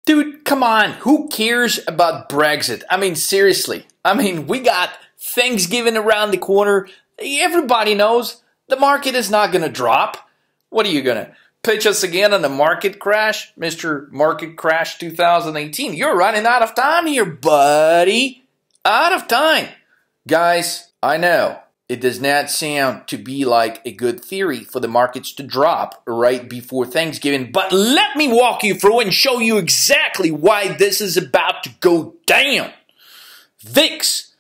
Dude, come on. Who cares about Brexit? I mean, seriously. I mean, we got Thanksgiving around the corner. Everybody knows the market is not going to drop. What are you going to pitch us again on the market crash? Mr. Market Crash 2018. You're running out of time here, buddy. Out of time. Guys, I know it does not sound to be like a good theory for the markets to drop right before Thanksgiving, but let me walk you through and show you exactly why this is about to go down. VIX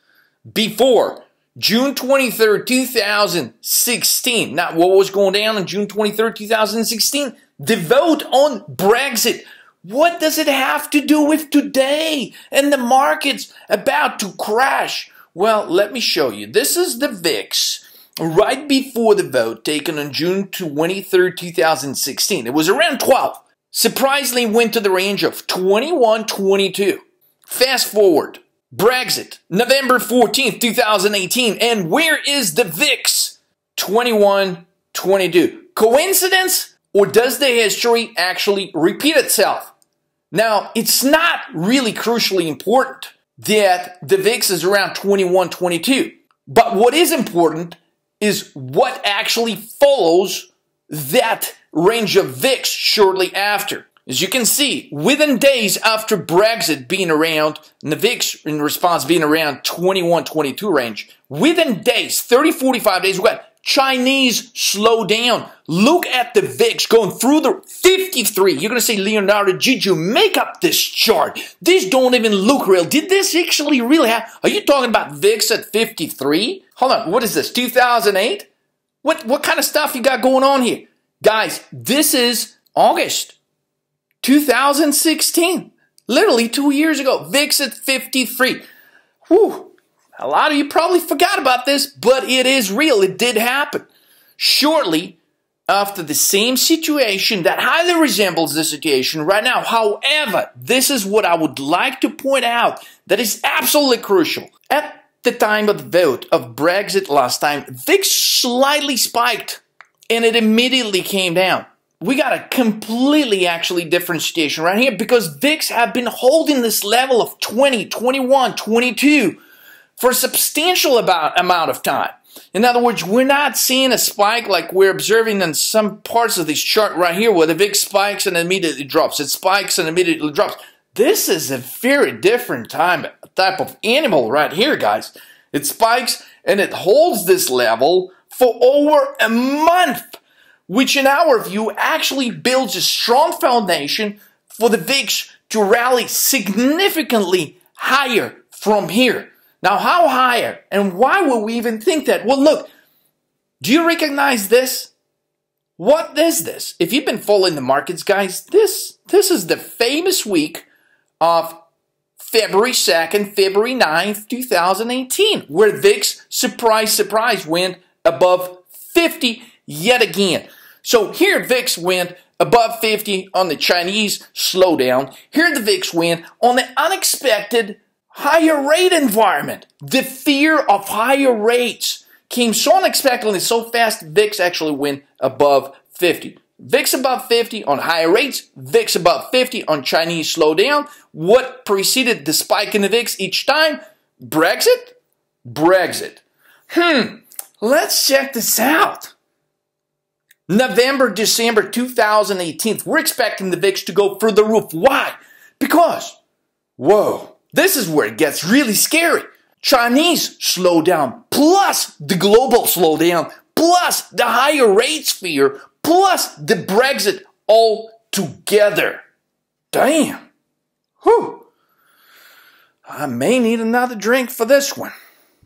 before June 23rd, 2016. Now, what was going down on June 23rd, 2016? The vote on Brexit. What does it have to do with today and the markets about to crash? Well, let me show you. This is the VIX right before the vote taken on June 23rd, 2016. It was around 12. Surprisingly went to the range of 21, 22. Fast forward. Brexit, November 14th, 2018. And where is the VIX? 21, 22. Coincidence? Or does the history actually repeat itself? Now, it's not really crucially important that the VIX is around 21, 22. But what is important is what actually follows that range of VIX shortly after. As you can see, within days after Brexit being around, and the VIX in response being around 21, 22 range, within days, 30, 45 days, we got Chinese slowdown. Look at the VIX going through the 53. You're going to say, Leonardo, did you make up this chart? These don't even look real. Did this actually really happen? Are you talking about VIX at 53? Hold on. What is this, 2008? What kind of stuff you got going on here? Guys, this is August 2016. Literally 2 years ago. VIX at 53. Whew. A lot of you probably forgot about this, but it is real. It did happen. Shortly after the same situation that highly resembles this situation right now. However, this is what I would like to point out that is absolutely crucial. At the time of the vote of Brexit last time, VIX slightly spiked and it immediately came down. We got a completely actually different situation right here because VIX have been holding this level of 20, 21, 22 for a substantial amount of time. In other words, we're not seeing a spike like we're observing in some parts of this chart right here where the VIX spikes and immediately drops. It spikes and immediately drops. This is a very different type of animal right here, guys. It spikes and it holds this level for over a month, which in our view actually builds a strong foundation for the VIX to rally significantly higher from here. Now, how higher? And why would we even think that? Well, look, do you recognize this? What is this? If you've been following the markets, guys, this is the famous week of February 2nd, February 9th, 2018, where VIX, surprise, surprise, went above 50 yet again. So here VIX went above 50 on the Chinese slowdown. Here the VIX went on the unexpected higher rate environment. The fear of higher rates came so unexpectedly, so fast, VIX actually went above 50. VIX above 50 on higher rates, VIX above 50 on Chinese slowdown. What preceded the spike in the VIX each time? Brexit? Brexit. Let's check this out. November, December 2018. We're expecting the VIX to go through the roof. Why? Because, whoa, this is where it gets really scary. Chinese slowdown, plus the global slowdown, plus the higher rates fear, plus the Brexit all together. Damn. Whew. I may need another drink for this one.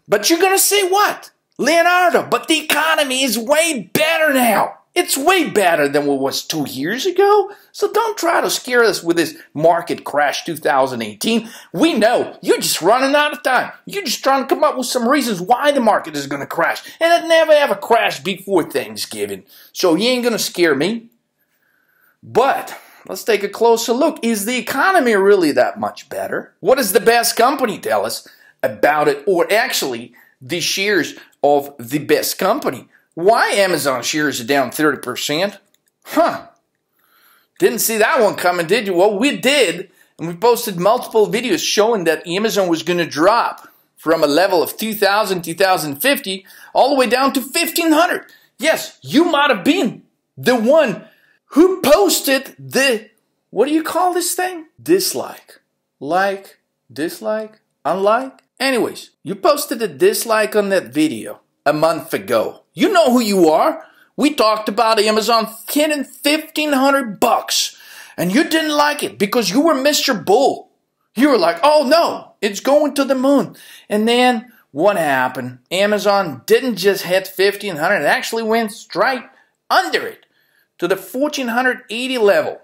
But you're going to say what? Leonardo, but the economy is way better now. It's way better than what was 2 years ago. So don't try to scare us with this market crash 2018. We know you're just running out of time. You're just trying to come up with some reasons why the market is going to crash. And it never ever crashed before Thanksgiving. So you ain't going to scare me. But let's take a closer look. Is the economy really that much better? What does the best company tell us about it? Or actually, the shares of the best company. Why Amazon shares are down 30%? Didn't see that one coming, did you? Well, we did. And we posted multiple videos showing that Amazon was going to drop from a level of 2,000, 2,050 all the way down to 1,500. Yes, you might have been the one who posted the, what do you call this thing? Dislike. Like, dislike, unlike. Anyways, you posted a dislike on that video a month ago. You know who you are. We talked about Amazon getting $1,500 and you didn't like it because you were Mr. Bull. You were like, oh no, it's going to the moon. And then what happened? Amazon didn't just hit 1,500, it actually went straight under it to the 1,480 level.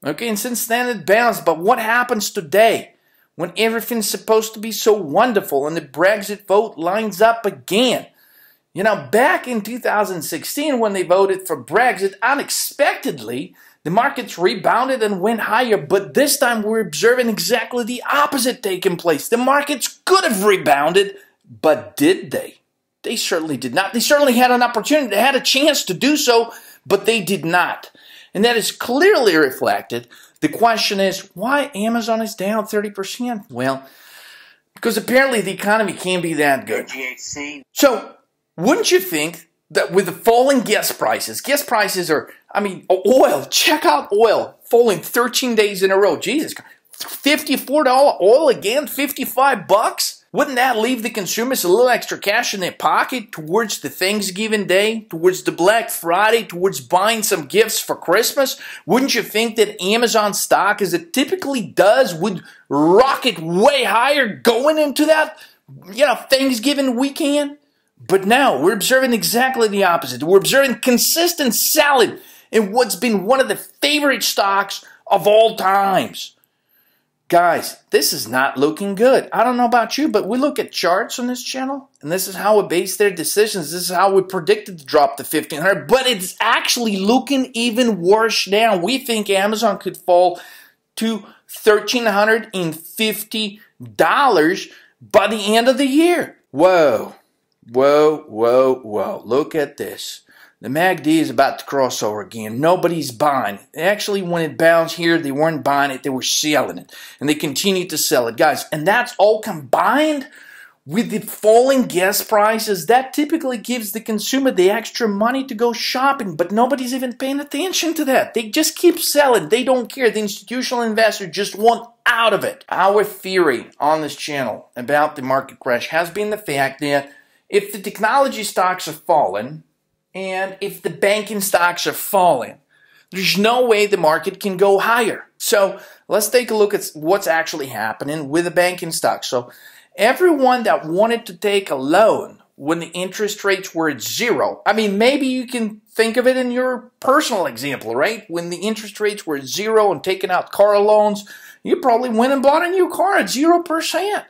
Okay, and since then it bounced. But what happens today when everything's supposed to be so wonderful and the Brexit vote lines up again? You know, back in 2016 when they voted for Brexit, unexpectedly, the markets rebounded and went higher, but this time we're observing exactly the opposite taking place. The markets could have rebounded, but did they? They certainly did not. They certainly had an opportunity, they had a chance to do so, but they did not. And that is clearly reflected. The question is, why Amazon is down 30%? Well, because apparently the economy can't be that good. So, wouldn't you think that with the falling gas prices are, I mean, oil, check out oil, falling 13 days in a row. Jesus, $54 oil again, $55? Wouldn't that leave the consumers a little extra cash in their pocket towards the Thanksgiving Day, towards the Black Friday, towards buying some gifts for Christmas? Wouldn't you think that Amazon stock, as it typically does, would rocket way higher going into that, Thanksgiving weekend? But now we're observing exactly the opposite. We're observing consistent selling in what's been one of the favorite stocks of all times. Guys, this is not looking good. I don't know about you, but we look at charts on this channel, and this is how we base their decisions. This is how we predicted to drop to 1,500, but it's actually looking even worse now. We think Amazon could fall to $1,350 by the end of the year. Whoa. Whoa, whoa, whoa. Look at this. The MACD is about to cross over again. Nobody's buying it. Actually, when it bounced here, they weren't buying it. They were selling it. And they continued to sell it. Guys, and that's all combined with the falling gas prices. That typically gives the consumer the extra money to go shopping. But nobody's even paying attention to that. They just keep selling. They don't care. The institutional investor just want out of it. Our theory on this channel about the market crash has been the fact that if the technology stocks are falling, and if the banking stocks are falling, there's no way the market can go higher. So let's take a look at what's actually happening with the banking stocks. So everyone that wanted to take a loan when the interest rates were at zero, I mean, maybe you can think of it in your personal example, right? When the interest rates were at zero and taking out car loans, you probably went and bought a new car at 0%.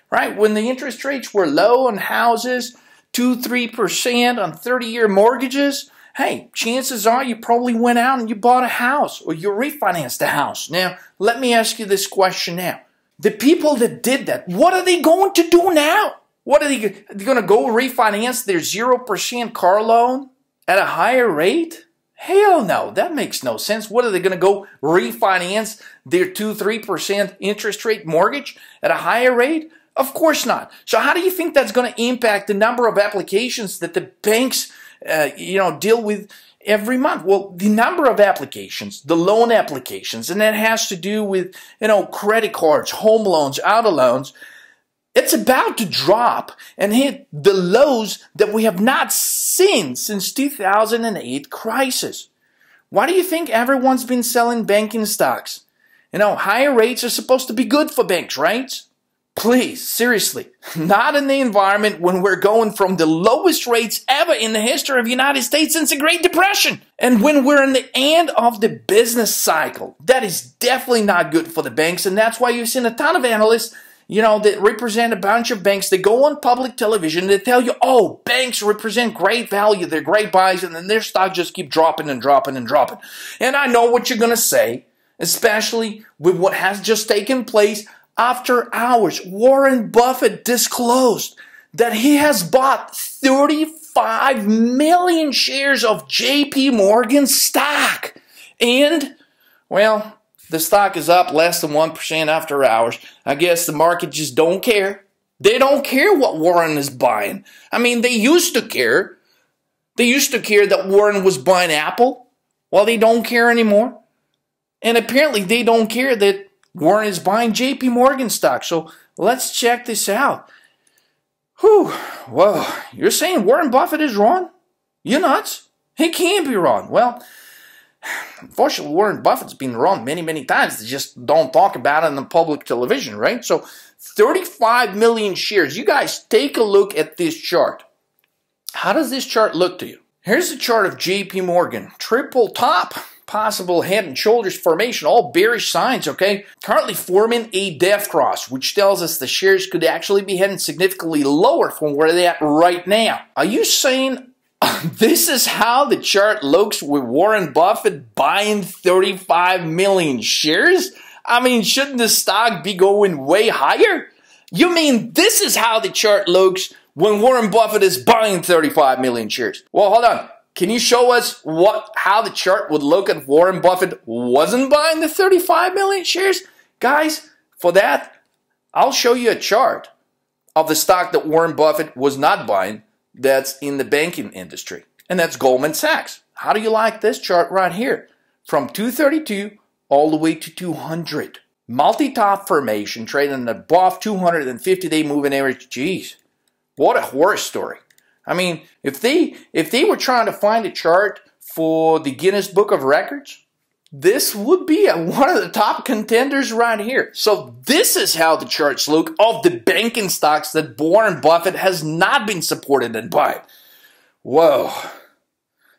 Right? When the interest rates were low on houses, 2-3% on 30-year mortgages, hey, chances are you probably went out and you bought a house or you refinanced a house. Now, let me ask you this question now. The people that did that, what are they going to do now? What are they going to go refinance their 0% car loan at a higher rate? Hell no, that makes no sense. What are they going to go refinance their 2-3% interest rate mortgage at a higher rate? Of course not. So how do you think that's going to impact the number of applications that the banks, deal with every month? Well, the number of applications, the loan applications, and that has to do with, credit cards, home loans, auto loans. It's about to drop and hit the lows that we have not seen since 2008 crisis. Why do you think everyone's been selling banking stocks? Higher rates are supposed to be good for banks, right? Please, seriously, not in the environment when we're going from the lowest rates ever in the history of the United States since the Great Depression. And when we're in the end of the business cycle, that is definitely not good for the banks. And that's why you've seen a ton of analysts, that represent a bunch of banks. They go on public television. They tell you, oh, banks represent great value. They're great buys. And then their stock just keep dropping and dropping and dropping. And I know what you're going to say, especially with what has just taken place. After hours, Warren Buffett disclosed that he has bought 35 million shares of JP Morgan stock. And, well, The stock is up less than 1% after hours. I guess the market just don't care. They don't care what Warren is buying. I mean, they used to care. They used to care that Warren was buying Apple. Well, they don't care anymore. And apparently they don't care that Warren is buying JP Morgan stock. So let's check this out. Whew. Well, you're saying Warren Buffett is wrong? You're nuts. He can't be wrong. Well, unfortunately, Warren Buffett's been wrong many, many times. They just don't talk about it on the public television, right? So 35 million shares. You guys take a look at this chart. How does this chart look to you? Here's the chart of JP Morgan. Triple top, possible head and shoulders formation, all bearish signs, okay? Currently forming a death cross, which tells us the shares could actually be heading significantly lower from where they're at right now. Are you saying this is how the chart looks with Warren Buffett buying 35 million shares? I mean, shouldn't the stock be going way higher? You mean this is how the chart looks when Warren Buffett is buying 35 million shares? Well, hold on. Can you show us how the chart would look if Warren Buffett wasn't buying the 35 million shares? Guys, for that, I'll show you a chart of the stock that Warren Buffett was not buying that's in the banking industry, and that's Goldman Sachs. How do you like this chart right here? From 232 all the way to 200. Multi-top formation trading above 250-day moving average. Jeez, what a horror story. I mean, if they were trying to find a chart for the Guinness Book of Records, this would be one of the top contenders right here. So this is how the charts look of the banking stocks that Warren Buffett has not been supported in buying. Whoa.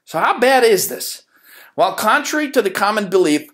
So how bad is this? Well, contrary to the common belief,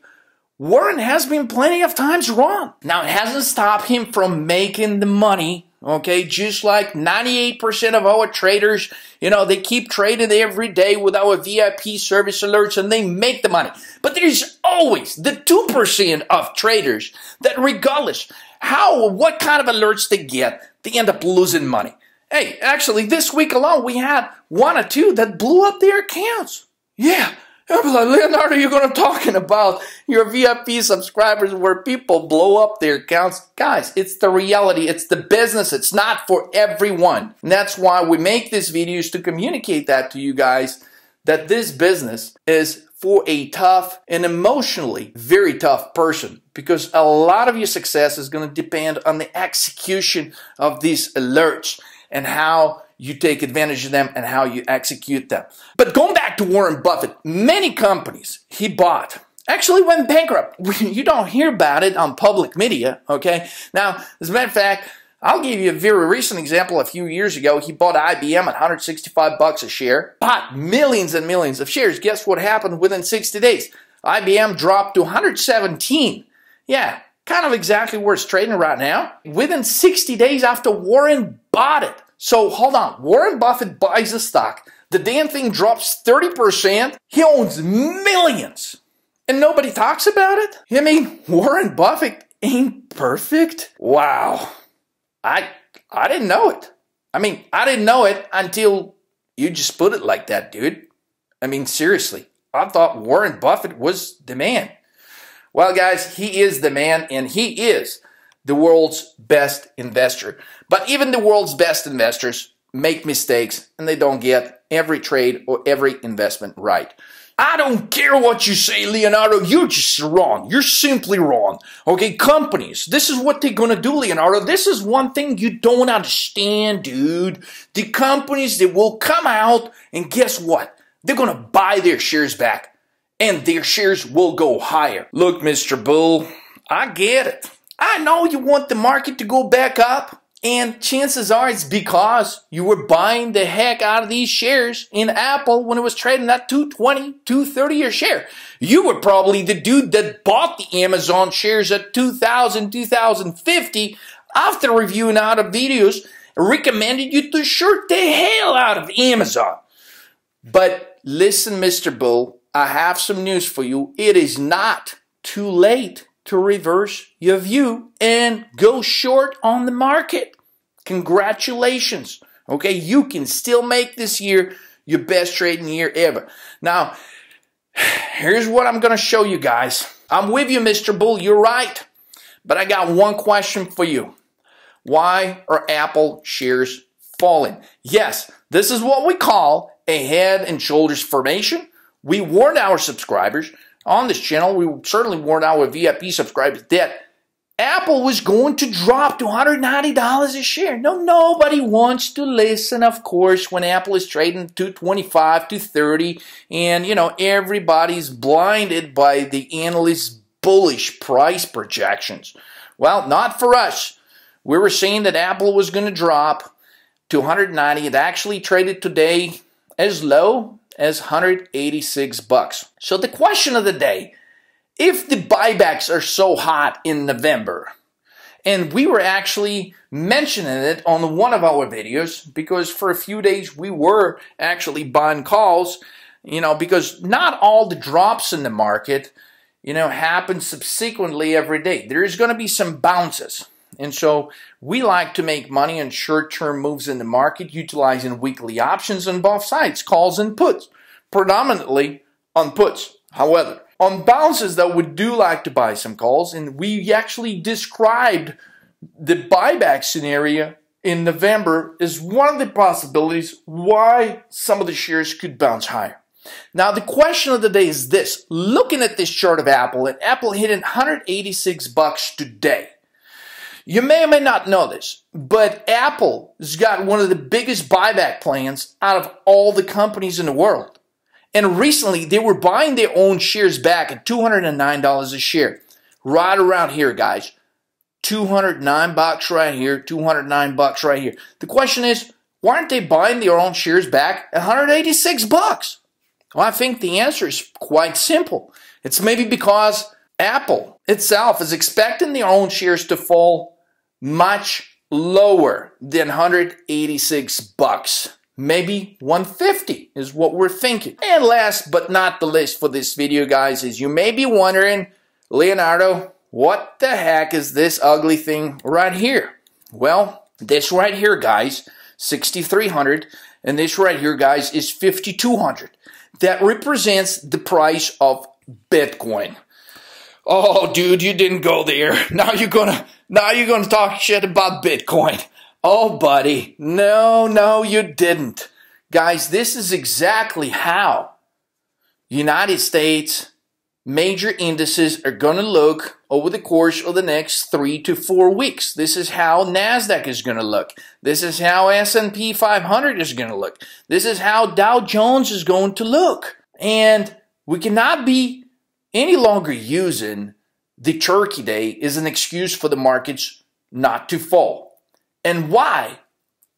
Warren has been plenty of times wrong. Now, it hasn't stopped him from making the money. Okay, just like 98% of our traders, they keep trading every day with our VIP service alerts and they make the money. But there's always the 2% of traders that regardless what kind of alerts they get, they end up losing money. Hey, actually this week alone, we had one or two that blew up their accounts. Yeah. I'm like, Leonardo, you're going to talking about your VIP subscribers where people blow up their accounts. Guys, it's the reality. It's the business. It's not for everyone. And that's why we make these videos to communicate that to you guys, that this business is for a tough and emotionally very tough person, because a lot of your success is going to depend on the execution of these alerts and how you take advantage of them and how you execute them. But going back to Warren Buffett, many companies he bought actually went bankrupt. You don't hear about it on public media, okay? Now, as a matter of fact, I'll give you a very recent example. A few years ago, he bought IBM at $165 a share, bought millions and millions of shares. Guess what happened within 60 days? IBM dropped to 117. Yeah, kind of exactly where it's trading right now. Within 60 days after Warren bought it. So hold on, Warren Buffett buys a stock, the damn thing drops 30%, he owns millions, and nobody talks about it? I mean, Warren Buffett ain't perfect? Wow, I didn't know it. I mean, I didn't know it until you just put it like that, dude. I mean, seriously, I thought Warren Buffett was the man. Well, guys, he is the man, and he is the world's best investor. But even the world's best investors make mistakes and they don't get every trade or every investment right. I don't care what you say, Leonardo, you're just wrong. You're simply wrong. Okay, companies, this is what they're going to do, Leonardo. This is one thing you don't understand, dude. The companies, they will come out and guess what? They're going to buy their shares back and their shares will go higher. Look, Mr. Bull, I get it. I know you want the market to go back up, and chances are it's because you were buying the heck out of these shares in Apple when it was trading at $220, $230 a share. You were probably the dude that bought the Amazon shares at $2,000, $2,050 after reviewing out of videos recommended you to short the hell out of Amazon. But listen, Mr. Bull, I have some news for you. It is not too late to reverse your view and go short on the market. Congratulations. Okay, you can still make this year your best trading year ever. Now, here's what I'm going to show you guys. I'm with you, Mr. Bull. You're right. But I got one question for you. Why are Apple shares falling? Yes, this is what we call a head and shoulders formation. We warned our subscribers on this channel. We certainly warned our VIP subscribers that Apple was going to drop to $190 a share. No, nobody wants to listen, of course, when Apple is trading $225, $230, and, you know, everybody's blinded by the analysts' bullish price projections. Well, not for us. We were saying that Apple was going to drop to $190. It actually traded today as low as $186. So the question of the day, if the buybacks are so hot in November, and we were actually mentioning it on one of our videos, because for a few days we were actually buying calls, you know, because not all the drops in the market, you know, happen subsequently every day. There is going to be some bounces. And so we like to make money on short-term moves in the market utilizing weekly options on both sides, calls and puts, predominantly on puts. However, on bounces, though, we do like to buy some calls, and we actually described the buyback scenario in November as one of the possibilities why some of the shares could bounce higher. Now, the question of the day is this. Looking at this chart of Apple, and Apple hitting $186 today. You may or may not know this, but Apple has got one of the biggest buyback plans out of all the companies in the world. And recently, they were buying their own shares back at $209 a share. Right around here, guys. $209 right here, $209 right here. The question is, why aren't they buying their own shares back at $186? Well, I think the answer is quite simple. It's maybe because Apple itself is expecting their own shares to fall much lower than $186. Maybe $150 is what we're thinking. And last but not the least for this video, guys, is you may be wondering, Leonardo, what the heck is this ugly thing right here? Well, this right here, guys, 6,300, and this right here, guys, is 5,200. That represents the price of Bitcoin. Oh, dude, you didn't go there. Now you're gonna talk shit about Bitcoin. Oh, buddy, no, you didn't. Guys, this is exactly how United States major indices are going to look over the course of the next 3 to 4 weeks. This is how NASDAQ is going to look. This is how S&P 500 is going to look. This is how Dow Jones is going to look. And we cannot be any longer using the Turkey Day as an excuse for the markets not to fall. And why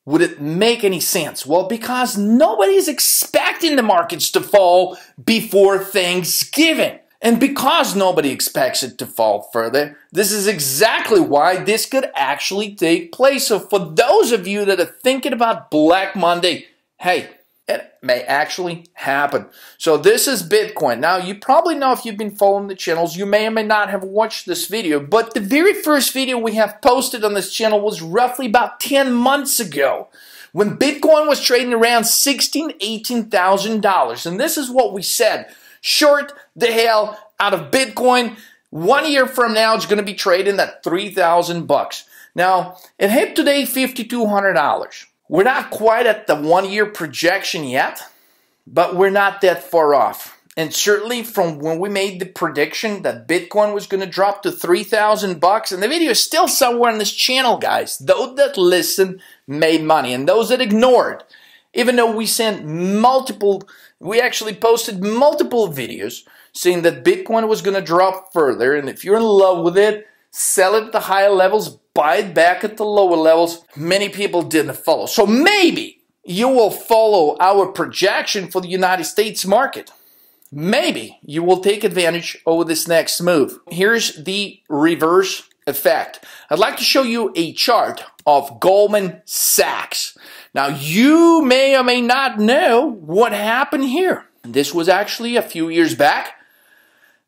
would it make any sense? Well, because nobody's expecting the markets to fall before Thanksgiving. And because nobody expects it to fall further, this is exactly why this could actually take place. So for those of you that are thinking about Black Monday, hey, it may actually happen. So this is Bitcoin. Now, you probably know if you've been following the channels, you may or may not have watched this video, but the very first video we have posted on this channel was roughly about 10 months ago when Bitcoin was trading around $16,000, $18,000. And this is what we said. Short the hell out of Bitcoin. 1 year from now, it's going to be trading at $3,000. Now, it hit today $5,200. We're not quite at the 1 year projection yet, but we're not that far off. And certainly from when we made the prediction that Bitcoin was going to drop to $3,000, and the video is still somewhere on this channel, guys. Those that listened made money, and those that ignored, even though we actually posted multiple videos saying that Bitcoin was going to drop further, and if you're in love with it, sell it at the higher levels, buy it back at the lower levels. Many people didn't follow. So maybe you will follow our projection for the United States market. Maybe you will take advantage over this next move. Here's the reverse effect. I'd like to show you a chart of Goldman Sachs. Now, you may or may not know what happened here. This was actually a few years back.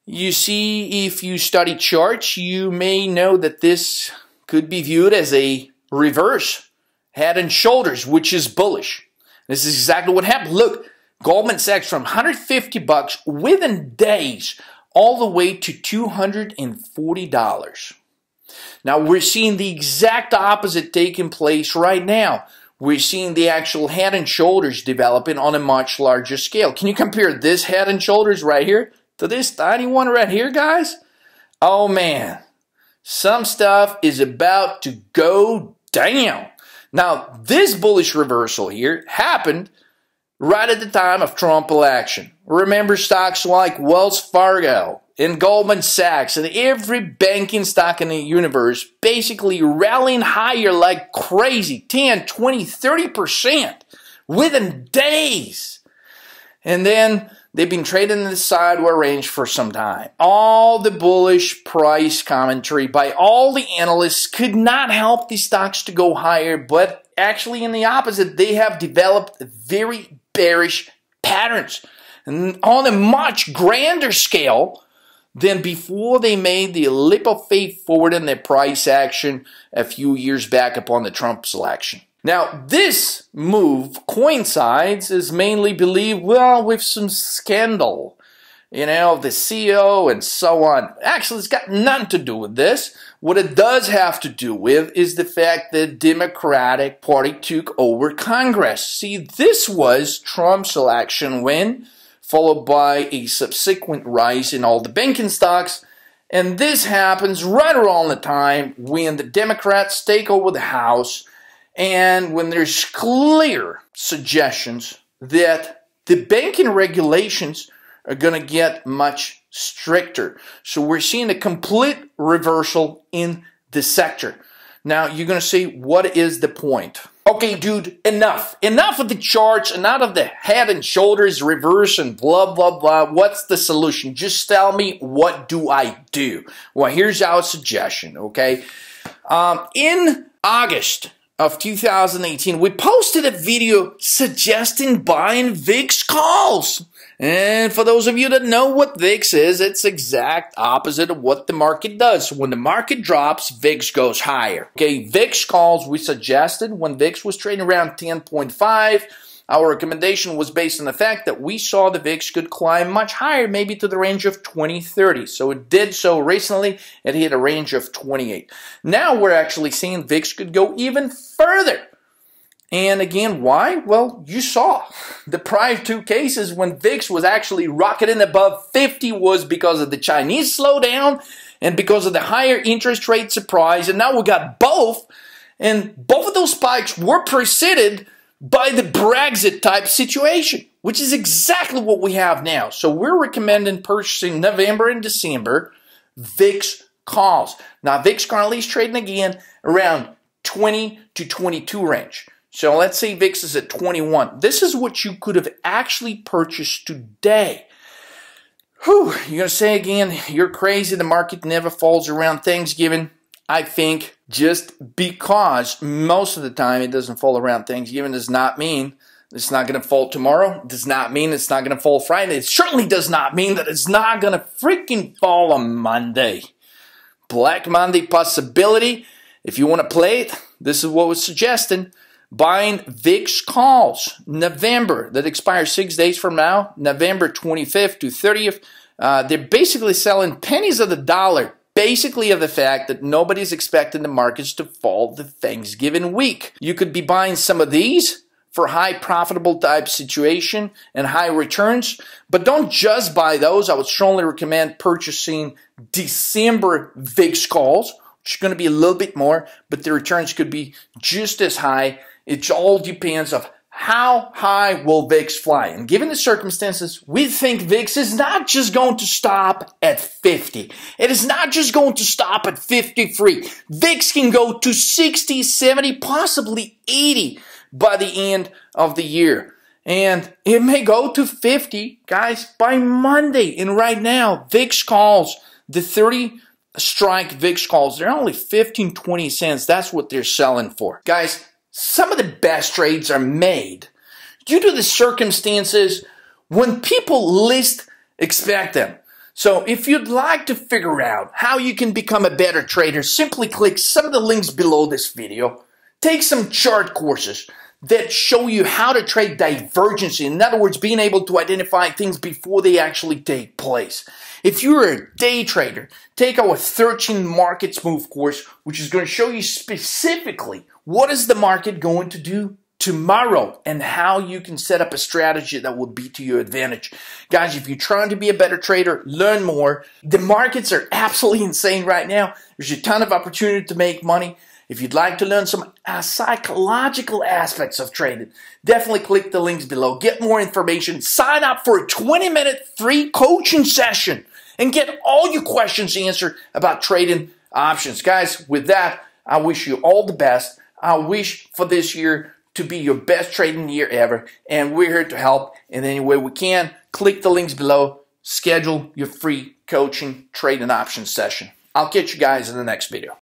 You see, if you study charts, you may know that this could be viewed as a reverse head and shoulders, which is bullish. This is exactly what happened. Look, Goldman Sachs from $150 within days all the way to $240. Now, we're seeing the exact opposite taking place right now. We're seeing the actual Head and Shoulders developing on a much larger scale. Can you compare this Head and Shoulders right here to this tiny one right here, guys? Oh, man. Some stuff is about to go down. Now, this bullish reversal here happened right at the time of Trump election. Remember stocks like Wells Fargo and Goldman Sachs and every banking stock in the universe basically rallying higher like crazy, 10, 20, 30% within days. And then they've been trading in the sideways range for some time. All the bullish price commentary by all the analysts could not help these stocks to go higher, but actually in the opposite, they have developed very bearish patterns and on a much grander scale than before they made the leap of faith forward in their price action a few years back upon the Trump election. Now, this move coincides, is mainly believed, well, with some scandal, the CEO and so on. Actually, it's got nothing to do with this. What it does have to do with is the fact that the Democratic Party took over Congress. See, this was Trump's election win, followed by a subsequent rise in all the banking stocks. And this happens right around the time when the Democrats take over the House and when there's clear suggestions that the banking regulations are going to get much stricter. So we're seeing a complete reversal in the sector. Now, you're going to say, what is the point? Okay, dude, enough. Enough of the charts, enough of the Head and Shoulders reverse and blah, blah, blah. What's the solution? Just tell me, what do I do? Well, here's our suggestion, okay? In August of 2018, we posted a video suggesting buying VIX calls. And for those of you that know what VIX is, it's exact opposite of what the market does. So when the market drops, VIX goes higher. Okay, VIX calls we suggested when VIX was trading around 10.5. Our recommendation was based on the fact that we saw the VIX could climb much higher, maybe to the range of 2030. So it did so recently. It hit a range of 28. Now we're actually seeing VIX could go even further. And again, why? Well, you saw the prior two cases when VIX was actually rocketing above 50 was because of the Chinese slowdown and because of the higher interest rate surprise. And now we got both. And both of those spikes were preceded by the Brexit type situation, which is exactly what we have now. So we're recommending purchasing November and December VIX calls. Now, VIX currently is trading again around 20 to 22 range. So let's say VIX is at 21. This is what you could have actually purchased today. Whew, you're going to say again, you're crazy, the market never falls around Thanksgiving. I think just because most of the time it doesn't fall around Thanksgiving does not mean it's not going to fall tomorrow. It does not mean it's not going to fall Friday. It certainly does not mean that it's not going to freaking fall on Monday. Black Monday possibility. If you want to play it, this is what was suggested. Buying VIX calls, November, that expires 6 days from now, November 25th to 30th. They're basically selling pennies of the dollar, basically of the fact that nobody's expecting the markets to fall the Thanksgiving week. You could be buying some of these for high profitable type situation and high returns, but don't just buy those. I would strongly recommend purchasing December VIX calls, which is going to be a little bit more, but the returns could be just as high. It all depends on how high will VIX fly. And given the circumstances, we think VIX is not just going to stop at 50. It is not just going to stop at 53. VIX can go to 60, 70, possibly 80 by the end of the year. And it may go to 50, guys, by Monday. And right now, VIX calls, the 30 strike VIX calls, they're only 15, 20 cents. That's what they're selling for. Guys, some of the best trades are made due to the circumstances when people least expect them. So if you'd like to figure out how you can become a better trader, simply click some of the links below this video. Take some chart courses. that show you how to trade divergency. In other words, being able to identify things before they actually take place. If you're a day trader, take our 13 Markets Move course, which is going to show you specifically what is the market going to do tomorrow and how you can set up a strategy that will be to your advantage. Guys, if you're trying to be a better trader, learn more. The markets are absolutely insane right now. There's a ton of opportunity to make money. If you'd like to learn some psychological aspects of trading, definitely click the links below. Get more information. Sign up for a 20-minute free coaching session and get all your questions answered about trading options. Guys, with that, I wish you all the best. I wish for this year to be your best trading year ever, and we're here to help in any way we can. Click the links below. Schedule your free coaching trading options session. I'll catch you guys in the next video.